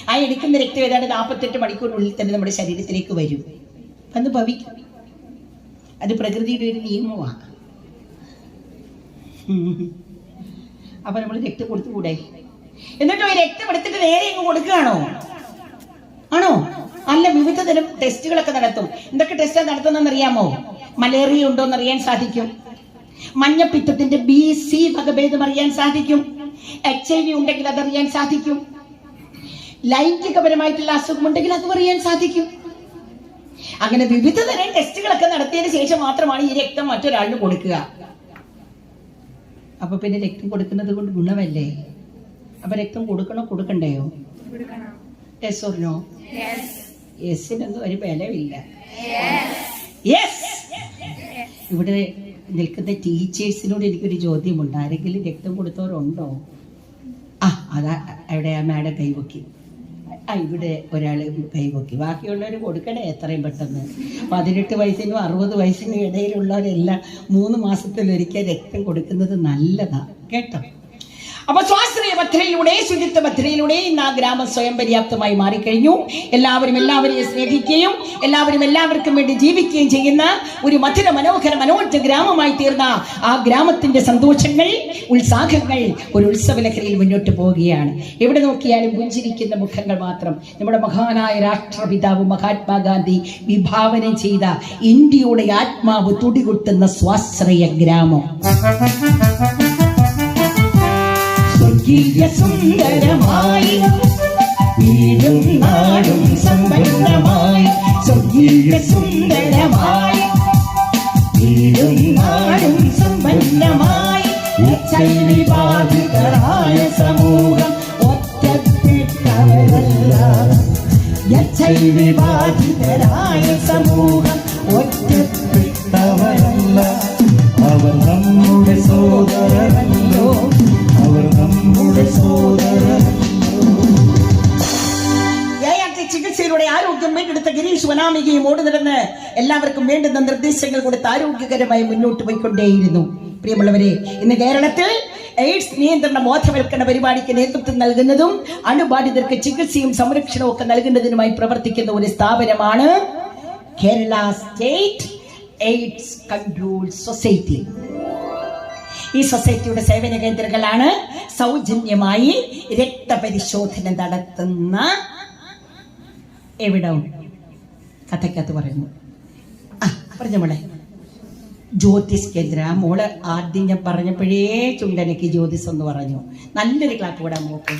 ആ എടുക്കുന്ന രക്തം ഏതാണ്ട് 48 മണിക്കൂറിനുള്ളിൽ തന്നെ നമ്മുടെ ശരീരത്തിലേക്ക് വരും. അന്ന് ഭവിക്കും. അത് പ്രകൃതിയുടെ ഒരു നിയമമാണ്. അപ്പൊ നമ്മൾ രക്തം കൊടുത്തുകൂടെ? എന്നിട്ട് ഈ രക്തം എടുത്തിട്ട് നേരെ അങ്ങ് കൊടുക്കുകയാണോ? ആണോ? അല്ല, വിവിധ തരം ടെസ്റ്റുകളൊക്കെ നടത്തും. എന്തൊക്കെ ടെസ്റ്റാണ് നടത്തുന്നതെന്ന് അറിയാമോ? മലേറിയ ഉണ്ടോന്ന് അറിയാൻ സാധിക്കും, മഞ്ഞപ്പിത്തത്തിന്റെ BC വകഭേദം അറിയാൻ സാധിക്കും, HIV ഉണ്ടെങ്കിൽ അതറിയാൻ സാധിക്കും, ലൈംഗികപരമായിട്ടുള്ള അസുഖമുണ്ടെങ്കിൽ അത് അറിയാൻ സാധിക്കും. അങ്ങനെ വിവിധ തരം ടെസ്റ്റുകളൊക്കെ നടത്തിയതിനു ശേഷം മാത്രമാണ് ഈ രക്തം മറ്റൊരാളിന് കൊടുക്കുക. അപ്പൊ പിന്നെ രക്തം കൊടുക്കുന്നത് കൊണ്ട് ഗുണമല്ലേ? അപ്പൊ രക്തം കൊടുക്കണോ കൊടുക്കണ്ടയോ? Yes or no? യെസിനൊന്നും ഒരു ബലമില്ല. ഇവിടെ നിൽക്കുന്ന ടീച്ചേഴ്സിനോട് എനിക്കൊരു ചോദ്യമുണ്ട്. ആരെങ്കിലും രക്തം കൊടുത്തവരുണ്ടോ? അതാ അവിടെ ആ മാഡം കൈവക്കി. ഇവിടെ ഒരാൾ കൈവക്കി. ബാക്കിയുള്ളവർ കൊടുക്കണേ എത്രയും പെട്ടെന്ന്. 18 വയസ്സിനും 60 വയസ്സിനും ഇടയിലുള്ളവരെല്ലാം 3 മാസത്തിലൊരിക്കൽ രക്തം കൊടുക്കുന്നത് നല്ലതാ കേട്ടോ. അപ്പൊ സ്വാശ്രയ പദ്ധതിയിലൂടെ, ശുചിത്വ പദ്ധതിയിലൂടെ ഇന്ന് ആ ഗ്രാമം സ്വയം പര്യാപ്തമായി മാറിക്കഴിഞ്ഞു. എല്ലാവരും എല്ലാവരെയും സ്നേഹിക്കുകയും എല്ലാവർക്കും വേണ്ടി ജീവിക്കുകയും ചെയ്യുന്ന ഒരു മധുര മനോഹര മനോജ്ഞ ഗ്രാമമായി തീർന്ന ആ ഗ്രാമത്തിന്റെ സന്തോഷങ്ങൾ, ഉത്സാഹങ്ങൾ ഒരു ഉത്സവലഹരിയിൽ മുന്നോട്ട് പോവുകയാണ്. എവിടെ നോക്കിയാലും പുഞ്ചിരിക്കുന്ന മുഖങ്ങൾ മാത്രം. നമ്മുടെ മഹാനായ രാഷ്ട്രപിതാവ് മഹാത്മാഗാന്ധി വിഭാവനം ചെയ്ത ഇന്ത്യയുടെ ആത്മാവ് തുടികൊട്ടുന്ന സ്വാശ്രയ ഗ്രാമം. സുന്ദരമായി വീടും നാടും സമ്പന്നമായി, സുന്ദരമായി വീടും നാടും സമ്പന്നമായി, HIV ബാധിതരായ സമൂഹം ഒറ്റപ്പെട്ടവരല്ല, HIV ബാധിതരായ സമൂഹം ഒറ്റപ്പെട്ടവരല്ല, അവർ നമ്മുടെ സോദരനല്ലോ, അവർ നമ്മുടെ സോദരനല്ലോ. ചികിത്സയിലൂടെ ആരോഗ്യം വീണ്ടെടുത്ത ഗിരീഷ് വനാമികയും ഓടി നടന്ന് എല്ലാവർക്കും വേണ്ടുന്ന നിർദ്ദേശങ്ങൾ കൊടുത്ത് ആരോഗ്യകരമായി മുന്നോട്ട് പോയിക്കൊണ്ടേയിരുന്നു. പ്രിയമുള്ളവരെ, ഇന്ന് കേരളത്തിൽ എയ്ഡ്സ് നിയന്ത്രണ ബോധവൽക്കരണ പരിപാടിക്ക് നേതൃത്വം നൽകുന്നതും അണുബാധിതർക്ക് ചികിത്സയും സംരക്ഷണവും ഒക്കെ നൽകുന്നതിനുമായി പ്രവർത്തിക്കുന്ന ഒരു സ്ഥാപനമാണ് Kerala state AIDS control society. ഈ സൊസൈറ്റിയുടെ സേവന കേന്ദ്രങ്ങളാണ് സൗജന്യമായി രക്തപരിശോധന നടത്തുന്ന എവിടം കഥക്കകത്ത് പറയുന്നു. പറഞ്ഞ മോളെ ജ്യോതിസ് കേന്ദ്ര. മോള് ആദ്യം ഞാൻ പറഞ്ഞപ്പോഴേ ചുണ്ടനക്ക് ജ്യോതിസ് എന്ന് പറഞ്ഞു. നല്ലൊരു ക്ലാപ്പ് കൂടാ മോക്ക്.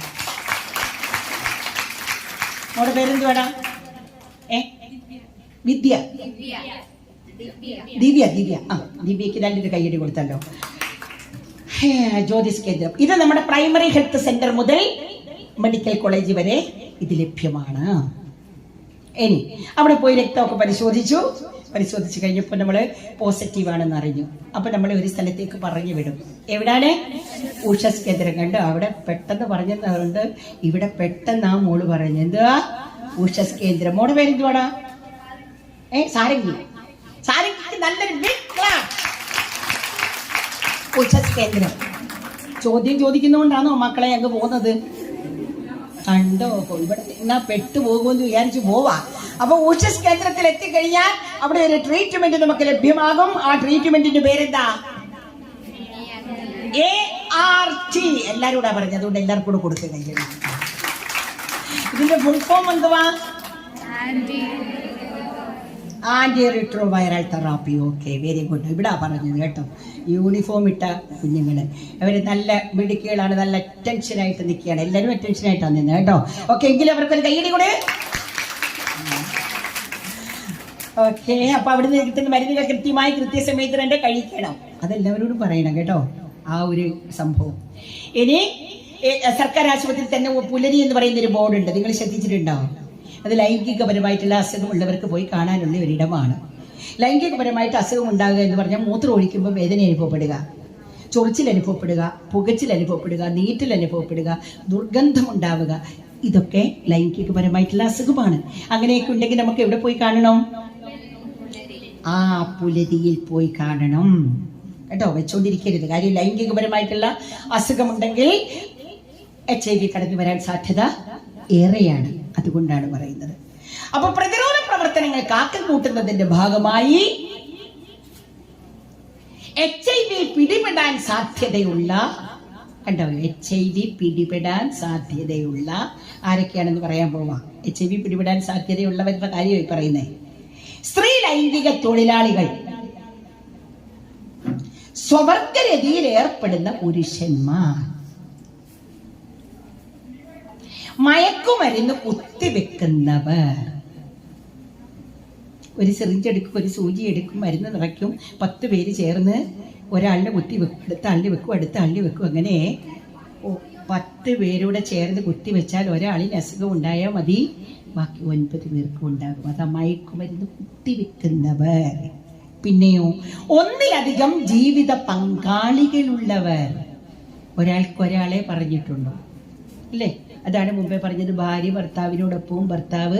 മോളുടെ പേരെന്തുവാടാ? വിദ്യ. ദിവ്യ. ദിവ്യക്ക് നല്ലൊരു കയ്യടി കൊടുത്തല്ലോ. ജ്യോതിസ് കേന്ദ്രം ഇത് നമ്മുടെ പ്രൈമറി ഹെൽത്ത് സെന്റർ മുതൽ മെഡിക്കൽ കോളേജ് വരെ ഇത് ലഭ്യമാണ്. ഇനി അവിടെ പോയി രക്തമൊക്കെ പരിശോധിച്ചു കഴിഞ്ഞപ്പോൾ നമ്മൾ പോസിറ്റീവ് ആണെന്ന് അറിഞ്ഞു. അപ്പൊ നമ്മൾ ഒരു സ്ഥലത്തേക്ക് പറഞ്ഞു വിടും. എവിടാണ്? ഉഷസ് കേന്ദ്രം. കണ്ടു, അവിടെ പെട്ടെന്ന് പറഞ്ഞതുകൊണ്ട് ഇവിടെ പെട്ടെന്ന് ആ മോള് പറഞ്ഞു എന്തുവാ? ഉഷസ് കേന്ദ്രം. മോടെ പേരെന്തുവാടാ? സാരംഗി. സാരംഗിക്ക് നല്ലൊരു ബിഗ് ക്ലാപ്പ്. ഉഷസ് കേന്ദ്രം. ചോദ്യം ചോദിക്കുന്നതുകൊണ്ടാണോ മക്കളെ അങ്ങ് പോകുന്നത്? കണ്ടോ, ഇവിടെ എന്നാ പെട്ടുപോകുമെന്ന് വിചാരിച്ചു പോവാ. അപ്പൊ ഉഷസ് കേന്ദ്രത്തിൽ എത്തിക്കഴിഞ്ഞാൽ അവിടെ ഒരു ട്രീറ്റ്മെന്റ് നമുക്ക് ലഭ്യമാകും. ആ ട്രീറ്റ്മെന്റിന്റെ പേരെന്താ? ART. എല്ലാരും കൂടെ പറഞ്ഞു, അതുകൊണ്ട് എല്ലാവർക്കും കൂടെ കൊടുക്കുക. ഇതിന്റെ ഫുൾ ഫോം എന്തുവാ? Anti retroviral therapy. Okay, very good. ഇവിടെ പറഞ്ഞത് കേട്ടോ. യൂണിഫോം ഇട്ട കുഞ്ഞുങ്ങള് അവര് നല്ല മിടുക്കികളാണ്, നല്ല അറ്റൻഷനായിട്ട് നിൽക്കുകയാണ്. എല്ലാവരും അറ്റൻഷനായിട്ടാണ് നിന്ന് കേട്ടോ. ഓക്കെ, എങ്കിലും അവർക്കൊരു കയ്യടി കൂടെ. ഓക്കെ, അപ്പൊ അവിടെ നിന്ന് കിട്ടുന്ന മരുന്നുകൾ കൃത്യമായി കൃത്യസമയത്ത് തന്നെ കഴിക്കണം. അതെല്ലാവരോടും പറയണം കേട്ടോ, ആ ഒരു സംഭവം. ഇനി സർക്കാർ ആശുപത്രിയിൽ തന്നെ പുലരി എന്ന് പറയുന്ന ഒരു ബോർഡുണ്ട്, നിങ്ങൾ ശ്രദ്ധിച്ചിട്ടുണ്ടോ? അത് ലൈംഗികപരമായിട്ടുള്ള അസുഖമുള്ളവർക്ക് പോയി കാണാനുള്ള ഒരിടമാണ്. ലൈംഗികപരമായിട്ട് അസുഖം ഉണ്ടാകുക എന്ന് പറഞ്ഞാൽ മൂത്രം ഒഴിക്കുമ്പോൾ വേദന അനുഭവപ്പെടുക, ചൊറിച്ചിൽ അനുഭവപ്പെടുക, പുകച്ചിൽ അനുഭവപ്പെടുക, നീറ്റൽ അനുഭവപ്പെടുക, ദുർഗന്ധം ഉണ്ടാവുക, ഇതൊക്കെ ലൈംഗികപരമായിട്ടുള്ള അസുഖമാണ്. അങ്ങനെയൊക്കെ ഉണ്ടെങ്കിൽ നമുക്ക് എവിടെ പോയി കാണണം? ആ പുലരിയിൽ പോയി കാണണം കേട്ടോ. വെച്ചോണ്ടിരിക്കരുത്. കാര്യം ലൈംഗികപരമായിട്ടുള്ള അസുഖമുണ്ടെങ്കിൽ HIV കടന്നു വരാൻ സാധ്യത ഏറെയാണ്. അതുകൊണ്ടാണ് പറയുന്നത്. അപ്പൊ പ്രതിരോധ പ്രവർത്തനം പ്രവർത്തനങ്ങൾ കാക്കം കൂട്ടുന്നതിന്റെ ഭാഗമായി HIV പിടിപെടാൻ സാധ്യതയുള്ള കണ്ടോ, HIV പിടിപെടാൻ സാധ്യതയുള്ള ആരൊക്കെയാണെന്ന് പറയാൻ പോവാ. HIV പിടിപെടാൻ സാധ്യതയുള്ളവരുടെ കാര്യമായി പറയുന്നേ. സ്ത്രീ ലൈംഗിക തൊഴിലാളികൾ, സ്വവർഗരതിയിൽ ഏർപ്പെടുന്ന പുരുഷന്മാർ, മയക്കുമരുന്ന് കുത്തിവെക്കുന്നവർ. ഒരു സിറിഞ്ച് എടുക്കും, ഒരു സൂചി എടുക്കും, മരുന്ന് നിറയ്ക്കും, 10 പേര് ചേർന്ന് ഒരാളിനെ കുത്തിവെക്കും, അടുത്ത ആളിനെ വെക്കും, അടുത്ത ആളിനെ വെക്കും. അങ്ങനെ 10 പേരൂടെ ചേർന്ന് കുത്തിവെച്ചാൽ ഒരാളിന് അസുഖം ഉണ്ടായാൽ മതി, ബാക്കി 9 പേർക്കും ഉണ്ടാകും. അതാ മയക്കുമരുന്ന് കുത്തിവെക്കുന്നവർ. പിന്നെയോ ഒന്നിലധികം ജീവിത പങ്കാളികളുള്ളവർ. ഒരാൾക്കൊരാളെ പറഞ്ഞിട്ടുണ്ടോ അല്ലേ? അതാണ് മുമ്പേ പറഞ്ഞത്, ഭാര്യ ഭർത്താവിനോടൊപ്പവും ഭർത്താവ്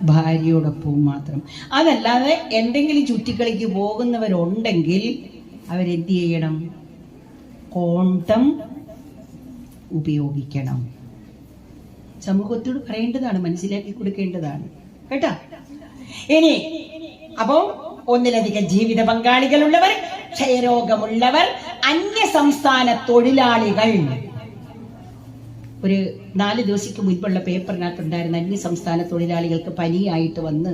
ഭാര്യയോടൊപ്പവും മാത്രം. അതല്ലാതെ എന്തെങ്കിലും ചുറ്റിക്കളിക്ക് പോകുന്നവരുണ്ടെങ്കിൽ അവരെന്ത് ചെയ്യണം? കോണ്ടം ഉപയോഗിക്കണം. സമൂഹത്തോട് പറയേണ്ടതാണ്, മനസ്സിലാക്കി കൊടുക്കേണ്ടതാണ് കേട്ടോ. ഇനി അപ്പോ ഒന്നിലധികം ജീവിത പങ്കാളികളുള്ളവർ, ക്ഷയരോഗമുള്ളവർ, അന്യസംസ്ഥാന തൊഴിലാളികൾ. ഒരു 4 ദിവസത്തേക്ക് മുൻപുള്ള പേപ്പറിനകത്തുണ്ടായിരുന്ന അന്യസംസ്ഥാന തൊഴിലാളികൾക്ക് പനിയായിട്ട് വന്ന്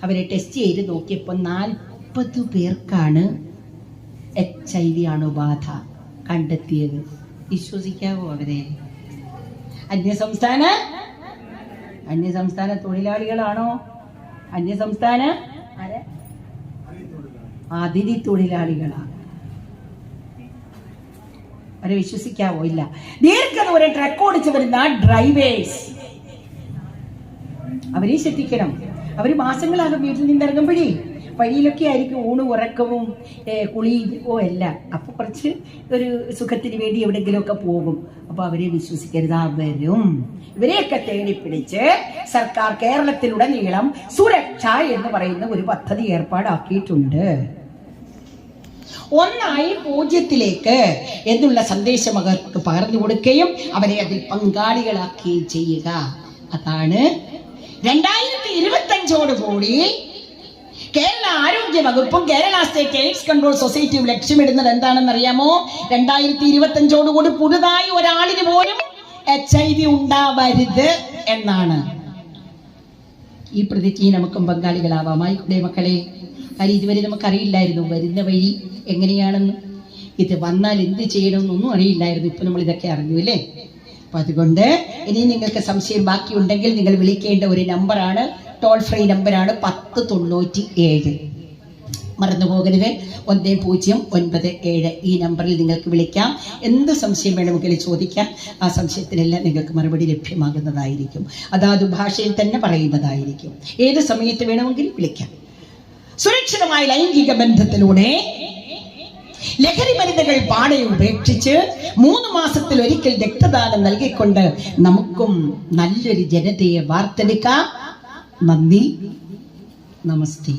അവരെ ടെസ്റ്റ് ചെയ്ത് നോക്കിയപ്പോൾ 40 പേർക്കാണ് HIV അണുബാധ കണ്ടെത്തിയത്. വിശ്വസിക്കാവോ അവരെ? അന്യസംസ്ഥാന തൊഴിലാളികളാണോ? അന്യസംസ്ഥാന അതിഥി തൊഴിലാളികളാണ്. അവരെ വിശ്വസിക്കാവോ? ഇല്ല. ദീർഘദൂരം ട്രക്ക് ഓടിച്ചു വരുന്ന ഡ്രൈവേഴ്സ്, അവരെ ശ്രദ്ധിക്കണം. അവര് മാസങ്ങളാകും വീട്ടിൽ നിന്നിറങ്ങുമ്പോഴേ വഴിയിലൊക്കെ ആയിരിക്കും ഊണും ഉറക്കവും കുളിയോ എല്ലാം. അപ്പൊ കുറച്ച് ഒരു സുഖത്തിന് വേണ്ടി എവിടെയെങ്കിലുമൊക്കെ പോകും. അപ്പൊ അവരെ വിശ്വസിക്കരുത്. അവരും ഇവരെയൊക്കെ തേടിപ്പിടിച്ച് സർക്കാർ കേരളത്തിലുടനീളം സുരക്ഷ എന്ന് പറയുന്ന ഒരു പദ്ധതി ഏർപ്പാടാക്കിയിട്ടുണ്ട്. 1 0 എന്നുള്ള സന്ദേശം അവർക്ക് പകർന്നു കൊടുക്കുകയും അവരെ അതിൽ പങ്കാളികളാക്കുകയും ചെയ്യുക. അതാണ് 2025 കേരള ആരോഗ്യ വകുപ്പും കേരള സ്റ്റേറ്റ് എയ്ഡ്സ് കൺട്രോൾ സൊസൈറ്റിയും ലക്ഷ്യമിടുന്നത്. എന്താണെന്ന് അറിയാമോ? 2025 പുതുതായി ഒരാളിന് പോലും HIV ഉണ്ടാവരുത് എന്നാണ്. ഈ പ്രതിജ്ഞ നമുക്കും പങ്കാളികളാവാമായി കൂടെ മക്കളെ. കാര്യം ഇതുവരെ നമുക്കറിയില്ലായിരുന്നു വരുന്ന വഴി എങ്ങനെയാണെന്ന്, ഇത് വന്നാൽ എന്ത് ചെയ്യണമെന്നൊന്നും അറിയില്ലായിരുന്നു. ഇപ്പൊ നമ്മൾ ഇതൊക്കെ അറിഞ്ഞു അല്ലേ? അപ്പൊ അതുകൊണ്ട് ഇനി നിങ്ങൾക്ക് സംശയം ബാക്കിയുണ്ടെങ്കിൽ നിങ്ങൾ വിളിക്കേണ്ട ഒരു നമ്പറാണ്, ടോൾ ഫ്രീ നമ്പറാണ് 1097. മറന്നു പോകരുത്, 1097. ഈ നമ്പറിൽ നിങ്ങൾക്ക് വിളിക്കാം. എന്ത് സംശയം വേണമെങ്കിലും ചോദിക്കാം. ആ സംശയത്തിനെല്ലാം നിങ്ങൾക്ക് മറുപടി ലഭ്യമാകുന്നതായിരിക്കും. അതാത് ഭാഷയിൽ തന്നെ പറയുന്നതായിരിക്കും. ഏത് സമയത്ത് വേണമെങ്കിലും വിളിക്കാം. സുരക്ഷിതമായ ലൈംഗിക ബന്ധത്തിലൂടെ ലഹരി മരുന്നുകൾ പാടെ ഉപേക്ഷിച്ച് 3 മാസത്തിലൊരിക്കൽ രക്തദാനം നൽകിക്കൊണ്ട് നമുക്കും നല്ലൊരു ജനതയെ വാർത്തെടുക്കാം. നന്ദി, നമസ്തേ.